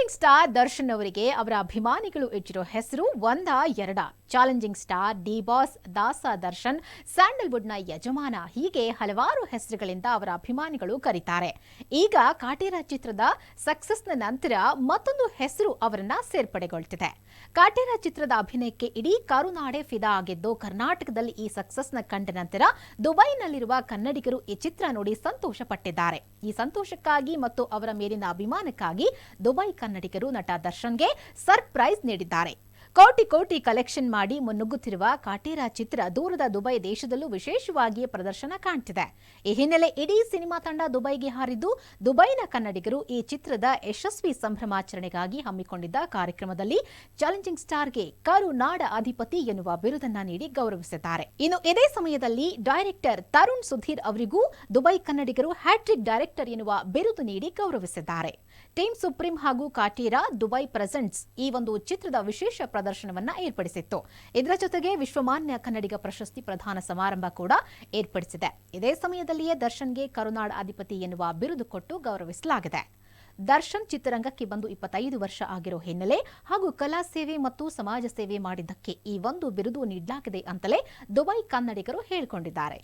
Challenging star Darshan ಅವರಿಗೆ ಅವರ ಅಭಿಮಾನಿಗಳು ಇಟ್ಟಿರೋ ಹೆಸರು ಒಂದ ಎರಡ. ಚಾಲೆಂಜಿಂಗ್ ಸ್ಟಾರ್, ಡಿ ಬಾಸ್, ದಾಸ ದರ್ಶನ್, ಸ್ಯಾಂಡಲ್ವುಡ್ನ ಯಜಮಾನ ಹೀಗೆ ಹಲವಾರು ಹೆಸರುಗಳಿಂದ ಅವರ ಅಭಿಮಾನಿಗಳು ಕರೀತಾರೆ. ಈಗ ಕಾಟೇರ ಚಿತ್ರದ ಸಕ್ಸಸ್ನ ನಂತರ ಮತ್ತೊಂದು ಹೆಸರು ಅವರನ್ನ ಸೇರ್ಪಡೆಗೊಳ್ತಿದೆ. ಕಾಟೇರ ಚಿತ್ರದ ಅಭಿನಯಕ್ಕೆ ಇಡೀ ಕರುನಾಡೆ ಫಿದಾ ಆಗಿದ್ದು, ಕರ್ನಾಟಕದಲ್ಲಿ ಈ ಸಕ್ಸಸ್ನ ಕಂಡ ನಂತರ ದುಬೈನಲ್ಲಿರುವ ಕನ್ನಡಿಗರು ಈ ಚಿತ್ರ ನೋಡಿ ಸಂತೋಷ ಪಟ್ಟಿದ್ದಾರೆ. ಈ ಸಂತೋಷಕ್ಕಾಗಿ ಮತ್ತು ಅವರ ಮೇಲಿನ ಅಭಿಮಾನಕ್ಕಾಗಿ ದುಬೈ ಕನ್ನಡಿಗರು ನಟ ದರ್ಶನ್ಗೆ ಸರ್ಪ್ರೈಸ್ ನೀಡಿದ್ದಾರೆ. ಕೋಟಿ ಕೋಟಿ ಕಲೆಕ್ಷನ್ ಮಾಡಿ ಮುನ್ನುಗ್ಗುತ್ತಿರುವ ಕಾಟೇರ ಚಿತ್ರ ದೂರದ ದುಬೈ ದೇಶದಲ್ಲೂ ವಿಶೇಷವಾಗಿ ಪ್ರದರ್ಶನ ಕಾಣ್ತಿದೆ. ಈ ಹಿನ್ನೆಲೆ ಇಡೀ ಸಿನಿಮಾ ತಂಡ ದುಬೈಗೆ ಹಾರಿದ್ದು, ದುಬೈನ ಕನ್ನಡಿಗರು ಈ ಚಿತ್ರದ ಯಶಸ್ವಿ ಸಂಭ್ರಮಾಚರಣೆಗಾಗಿ ಹಮ್ಮಿಕೊಂಡಿದ್ದ ಕಾರ್ಯಕ್ರಮದಲ್ಲಿ ಚಾಲೆಂಜಿಂಗ್ ಸ್ಟಾರ್ಗೆ ಕರುನಾಡ ಅಧಿಪತಿ ಎನ್ನುವ ಬಿರುದನ್ನ ನೀಡಿ ಗೌರವಿಸಿದ್ದಾರೆ. ಇನ್ನು ಇದೇ ಸಮಯದಲ್ಲಿ ಡೈರೆಕ್ಟರ್ ತರುಣ್ ಸುಧೀರ್ ಅವರಿಗೂ ದುಬೈ ಕನ್ನಡಿಗರು ಹ್ಯಾಟ್ರಿಕ್ ಡೈರೆಕ್ಟರ್ ಎನ್ನುವ ಬಿರುದು ನೀಡಿ ಗೌರವಿಸಿದ್ದಾರೆ. ಟೀಮ್ ಸುಪ್ರೀಂ ಹಾಗೂ ಕಾಟೇರ ದುಬೈ ಪ್ರೆಸೆಂಟ್ಸ್ ಈ ಒಂದು ಚಿತ್ರದ ವಿಶೇಷ ಪ್ರದರ್ಶನವನ್ನ ಏರ್ಪಡಿಸಿತ್ತು. ಇದರ ಜೊತೆಗೆ ವಿಶ್ವಮಾನ್ಯ ಕನ್ನಡಿಗ ಪ್ರಶಸ್ತಿ ಪ್ರದಾನ ಸಮಾರಂಭ ಕೂಡ ಏರ್ಪಡಿಸಿದೆ. ಇದೇ ಸಮಯದಲ್ಲಿಯೇ ದರ್ಶನ್ಗೆ ಕರುನಾಡ ಅಧಿಪತಿ ಎನ್ನುವ ಬಿರುದು ಕೊಟ್ಟು ಗೌರವಿಸಲಾಗಿದೆ. ದರ್ಶನ್ ಚಿತ್ರರಂಗಕ್ಕೆ ಬಂದು 25 ವರ್ಷ ಆಗಿರೋ ಹಿನ್ನೆಲೆ ಹಾಗೂ ಕಲಾ ಸೇವೆ ಮತ್ತು ಸಮಾಜ ಸೇವೆ ಮಾಡಿದ್ದಕ್ಕೆ ಈ ಒಂದು ಬಿರುದು ನೀಡಲಾಗಿದೆ ಅಂತಲೇ ದುಬೈ ಕನ್ನಡಿಗರು ಹೇಳಿಕೊಂಡಿದ್ದಾರೆ.